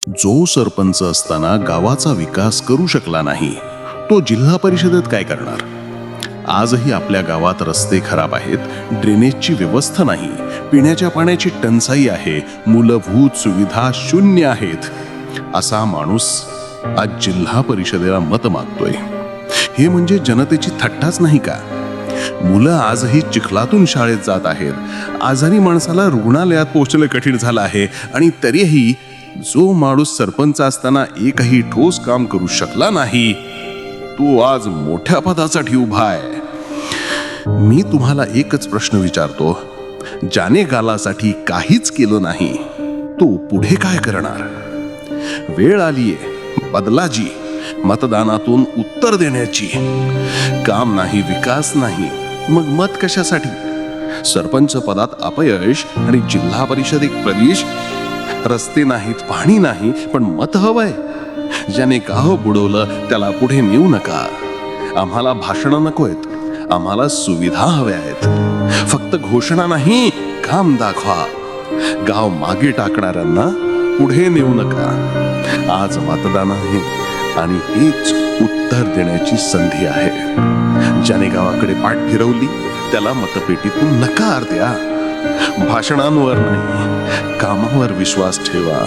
जो सरपंच असताना गावाचा विकास करू शकला नाही, तो जिल्हा परिषदेत काय करणार? आजही आपल्या गावात रस्ते खराब आहेत, ड्रेनेजची व्यवस्था नाही, पिण्याच्या पाण्याची टंचाई आहे, मूलभूत सुविधा शून्य आहेत. असा माणूस आज जिल्हा परिषदेला मत मागतोय. हे म्हणजे जनतेची थट्टाच नाही का? मुलं आजही चिखलातून शाळेत जात आहेत. आजारी माणसाला रुग्णालयात पोहोचणं कठीण झालं आहे, आणि तरीही जो माणूस सरपंच असताना एकही ठोस काम करू शकला नाही, तो आज मोठ्या पदासाठी उभा आहे. मी तुम्हाला एकच प्रश्न विचारतो, ज्याने गालासाठी काहीच केलं नाही, तो पुढे काय करणार? वेळ आलीये बदलाची, मतदानातून उत्तर देण्याची. काम नाही, विकास नाही, मग मत कशासाठी? सरपंच पदात अपयश आणि जिल्हा परिषद एक प्रदेश. रस्ते नाहीत, पाणी नाही, पण मत हवंय. ज्याने गाव बुडवलं त्याला पुढे नेऊ नका. आम्हाला भाषणं नकोयत, आम्हाला सुविधा हव्या आहेत. फक्त घोषणा नाही, काम दाखवा. गाव मागे टाकणाऱ्यांना पुढे नेऊ नका. आज मतदान आहे आणि हेच उत्तर देण्याची संधी आहे. ज्याने गावाकडे पाठ फिरवली त्याला मतपेटीतून नकार द्या. भाषणांवर नाही, कामावर विश्वास ठेवा.